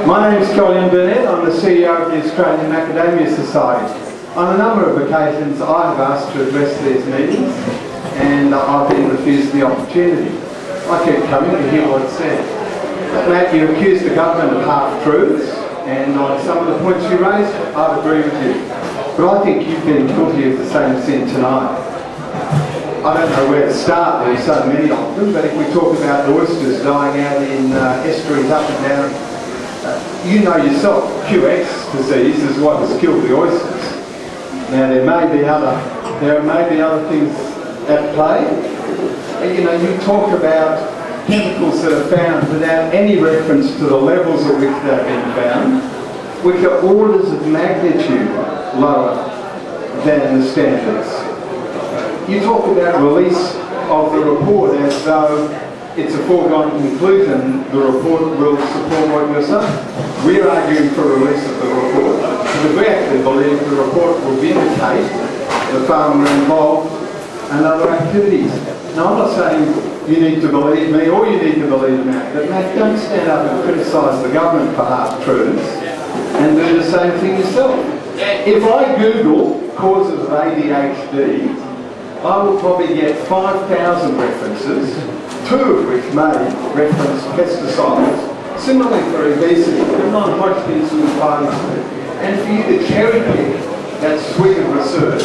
My name is Colin Burnett. I'm the CEO of the Australian Macadamia Society. On a number of occasions I have asked to address these meetings and I've been refused the opportunity. I kept coming to hear what's said. Matt, you accused the government of half-truths, and on some of the points you raised, I'd agree with you. But I think you've been guilty of the same sin tonight. I don't know where to start, there's so many of them, but if we talk about oysters dying out in estuaries up and down, you know yourself, QX disease is what has killed the oysters. Now there may be other things at play. You know, you talk about chemicals that are found without any reference to the levels at which they've been found, which are orders of magnitude lower than the standards. You talk about release of the report as though it's a foregone conclusion the report will support what you're saying. We're arguing for release of the report because we actually believe the report will vindicate the farmer involved and other activities. Now I'm not saying you need to believe me or you need to believe Matt, but Matt, don't stand up and criticise the government for half-truths and do the same thing yourself. If I Google causes of ADHD, I will probably get 5,000 references, 2 of which may reference pesticides. Similarly for obesity, the non-Hodgkin's lymphoma. And for you to cherry pick that suite of research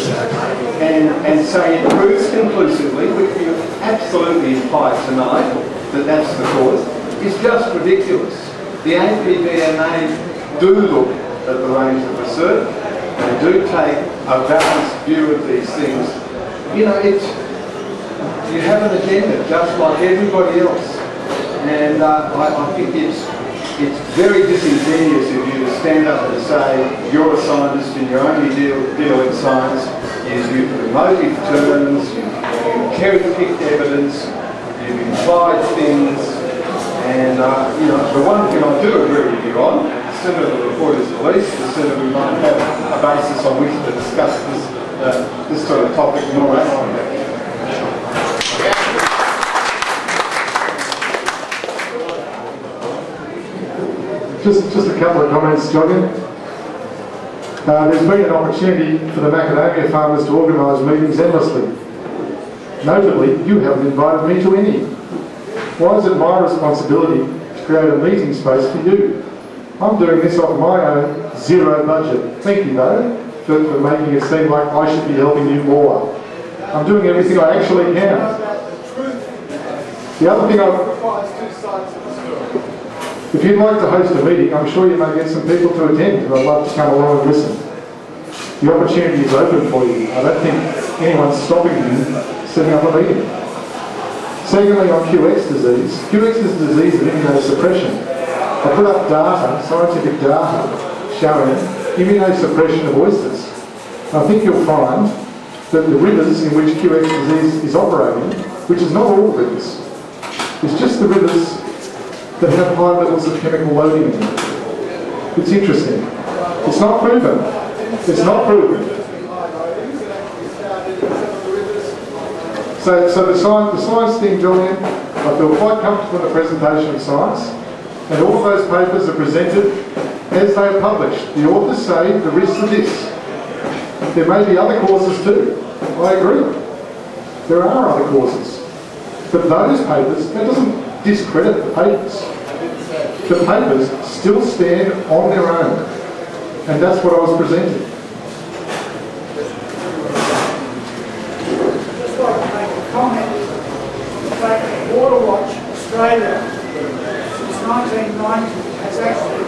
and say it proves conclusively, which you absolutely implied tonight, that that's the cause, is just ridiculous. The APVMA do look at the range of research, they do take a balanced view of these things. You know, you have an agenda just like everybody else, and I think it's very disingenuous of you to stand up and say you're a scientist and you only deal in science. You've used emotive terms, you've cherry-picked evidence, you've implied things, and you know, the one thing I do agree with you on, the sooner the report is released, the sooner we might have a basis on which to discuss this sort of topic more rationally. Just a couple of comments, Joggin. There's been an opportunity for the macadamia farmers to organise meetings endlessly. Notably, you haven't invited me to any. Why is it my responsibility to create a meeting space for you? I'm doing this off my own zero budget. Thank you though for making it seem like I should be helping you more. I'm doing everything I actually can. The other thing if you'd like to host a meeting, I'm sure you may get some people to attend, and I'd love to come along and listen. The opportunity is open for you. I don't think anyone's stopping you setting up a meeting. Secondly, on QX disease. QX is a disease of immunosuppression. I put up data, scientific data, showing immunosuppression of oysters. I think you'll find that the rivers in which QX disease is operating, which is not all rivers, it's just the rivers that have high levels of chemical loading in them. It's interesting. It's not proven. It's not proven. So the science thing, Julian, I feel quite comfortable in the presentation of science, and all of those papers are presented as they are published. The authors say the risks are this. There may be other causes too. I agree. There are other causes. But those papers, that doesn't discredit the papers. The papers still stand on their own, and that's what I was presenting. Just like to make a comment. In fact, Water Watch Australia since 1990 has actually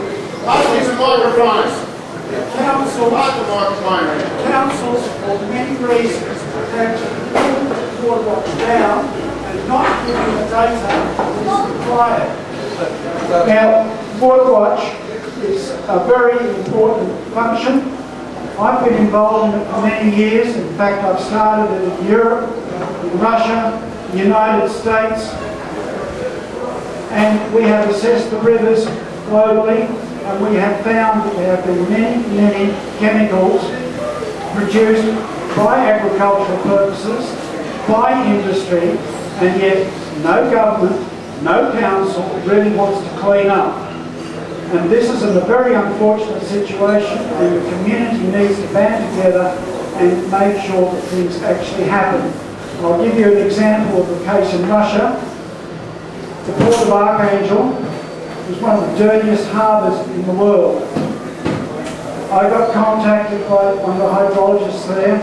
councils for many reasons have pulled Water Watch down and not giving the data that is required. Now, Water Watch is a very important function. I've been involved in it for many years. In fact, I've started it in Europe, in Russia, the United States, and we have assessed the rivers globally, and we have found that there have been many chemicals produced by agricultural purposes, by industry, and yet no government, no council really wants to clean up. And this is a very unfortunate situation, and the community needs to band together and make sure that things actually happen. I'll give you an example of a case in Russia. The port of Archangel is one of the dirtiest harbours in the world. I got contacted by one of the hydrologists there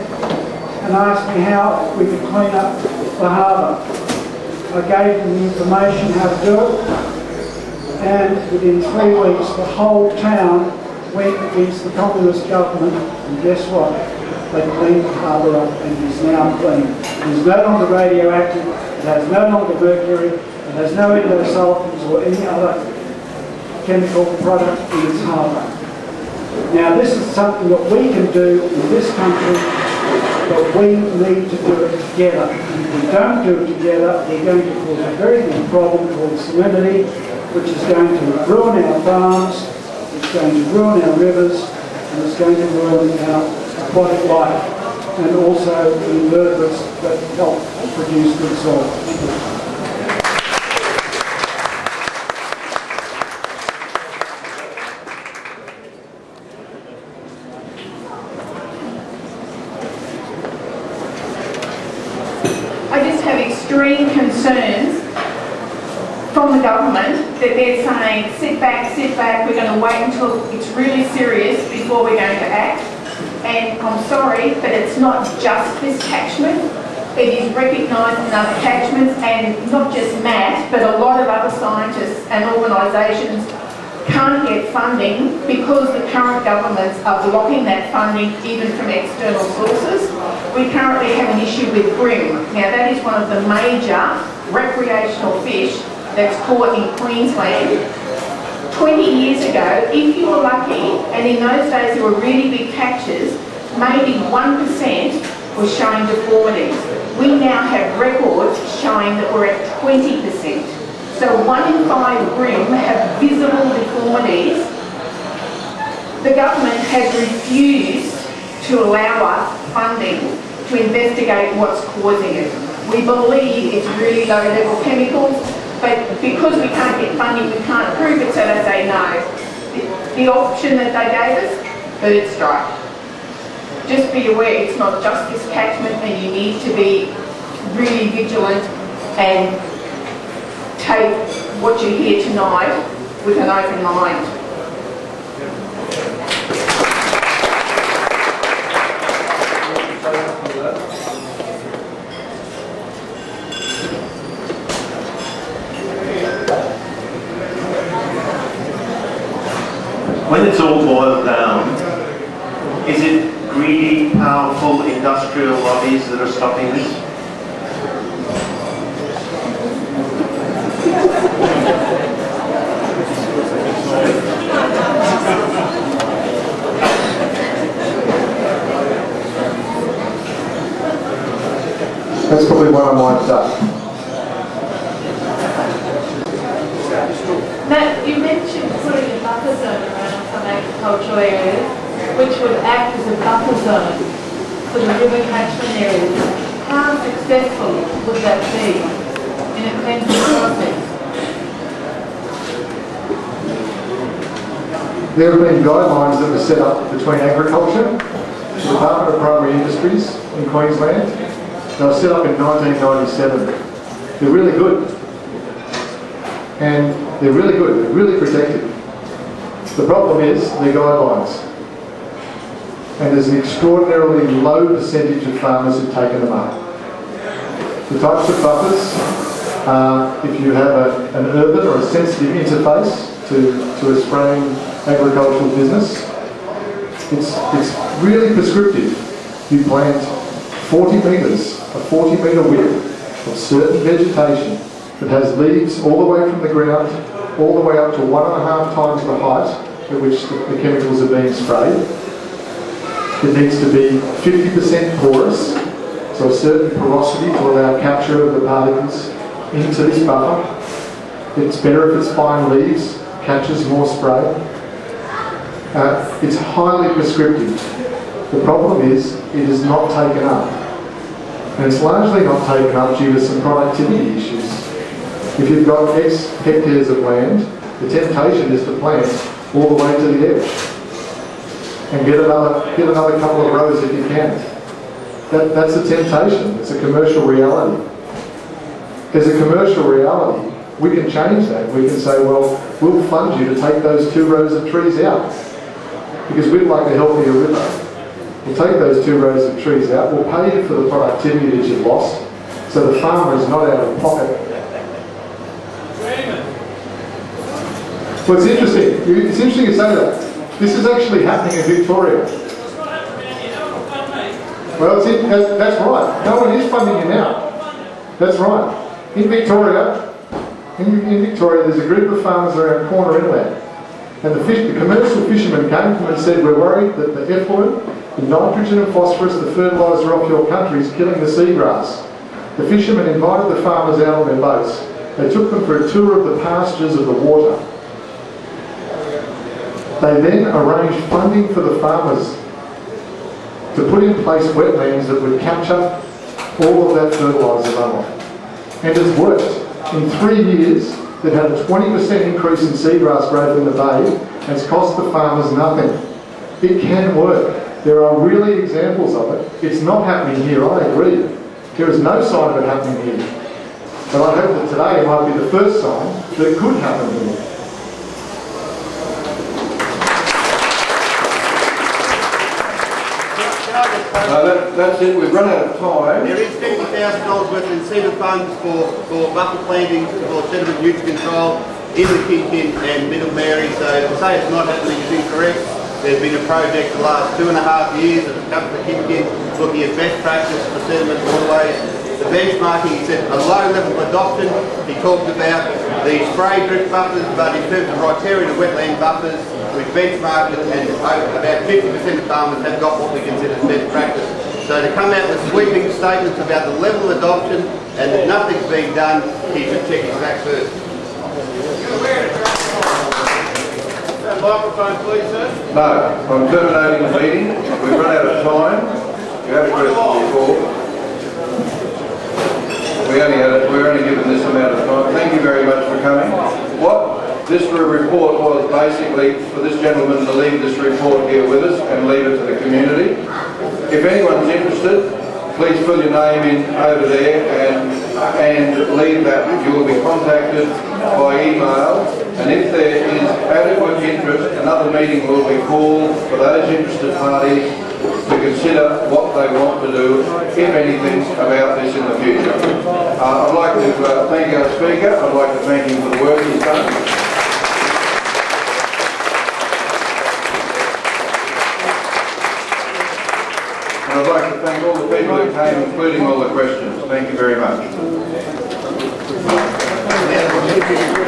and asked me how we could clean up the harbour. I gave them the information how to do it, and within 3 weeks the whole town went against the communist government, and guess what? They cleaned the harbour up and it is now clean. It is no longer radioactive, it has no longer mercury, it has no endosulfans or any other chemical product in its harbour. Now this is something that we can do in this country, but we need to do it together. If we don't do it together, we're going to cause a very big problem called salinity, which is going to ruin our farms, it's going to ruin our rivers, and it's going to ruin our aquatic life, and also the invertebrates that help produce good soil. I just have extreme concerns from the government that they're saying, sit back, we're going to wait until it's really serious before we're going to act. And I'm sorry, but it's not just this catchment. It is recognised in other catchments, and not just Matt, but a lot of other scientists and organisations can't get funding because the current governments are blocking that funding even from external sources. We currently have an issue with bream. Now that is one of the major recreational fish that's caught in Queensland. 20 years ago, if you were lucky, and in those days there were really big catches, maybe 1% was showing deformities. We now have records showing that we're at 20%. So 1 in 5 bream have visible deformities. The government has refused to allow us funding to investigate what's causing it. We believe it's really low-level chemicals, but because we can't get funding, we can't prove it, so they say no. The option that they gave us, bird strike. Just be aware, it's not just this catchment, and you need to be really vigilant and take what you hear tonight with an open mind. When it's all boiled down, is it greedy, powerful industrial lobbies that are stopping this? That's probably one I might duck. Now, you mentioned putting a buffer zone around some agricultural areas, which would act as a buffer zone for the river catchment areas. How successful would that be in a cleansing process? There have been guidelines that were set up between agriculture, the Department of Primary Industries in Queensland. They were set up in 1997. They're really good. And they're really good, they're really protective. The problem is they're guidelines. And there's an extraordinarily low percentage of farmers who've taken them up. The types of buffers are if you have an urban or a sensitive interface to a spraying agricultural business. It's really prescriptive. You plant 40 metres, a 40 metre width of certain vegetation that has leaves all the way from the ground, all the way up to 1.5 times the height at which the chemicals are being sprayed. It needs to be 50% porous, so a certain porosity to allow capture of the particles into this buffer. It's better if it's fine leaves, catches more spray. It's highly prescriptive. The problem is it is not taken up. And it's largely not taken up due to some productivity issues. If you've got X hectares of land, the temptation is to plant all the way to the edge. And get another couple of rows if you can. That's a temptation. It's a commercial reality. There's a commercial reality. We can change that. We can say, well, we'll fund you to take those 2 rows of trees out because we'd like a healthier river. We'll take those 2 rows of trees out. We'll pay you for the productivity that you've lost, so the farmer is not out of pocket. Well, it's interesting you say that. This is actually happening in Victoria. Well, that's right. No one is funding you now. That's right. In Victoria, there's a group of farmers around Corner Inlet, and the commercial fishermen came to them and said, we're worried that the effluent, the nitrogen and phosphorus, the fertiliser off your country is killing the seagrass. The fishermen invited the farmers out on their boats. They took them for a tour of the pastures of the water. They then arranged funding for the farmers to put in place wetlands that would capture all of that fertiliser runoff. And it's worked. In 3 years, they've had a 20% increase in seagrass growth in the bay, and it's cost the farmers nothing. It can work. There are really examples of it. It's not happening here, I agree. There is no sign of it happening here. But I hope that today might be the first sign that it could happen here. That's it, we've run out of time. There is $50,000 worth of incentive funds for buffer plantings, for sediment use control in the Kin and Middle Mary, so to say it's not happening is incorrect. There's been a project the last 2.5 years of a couple of Kin looking at best practice for sediment waterways. The benchmarking, he said a low level of adoption. He talked about the spray drift buffers, but in terms of riparian and wetland buffers, we've benchmarked it and about 50% of farmers have got what we consider best practice. So to come out with sweeping statements about the level of adoption and that nothing's being done, he should check his facts first. That microphone, please, sir. No, I'm terminating the meeting. We've run out of time. You had a question before. We're only given this amount of time. Thank you very much for coming. What this report was basically for this gentleman to leave this report here with us and leave it to the community. If anyone's interested, please fill your name in over there and leave that. You will be contacted by email, and if there is adequate interest, another meeting will be called for those interested parties to consider what they want to do, if anything, about this in the future. I'd like to thank our speaker. I'd like to thank him for the work he's done. And I'd like to thank all the people who came, including all the questions. Thank you very much.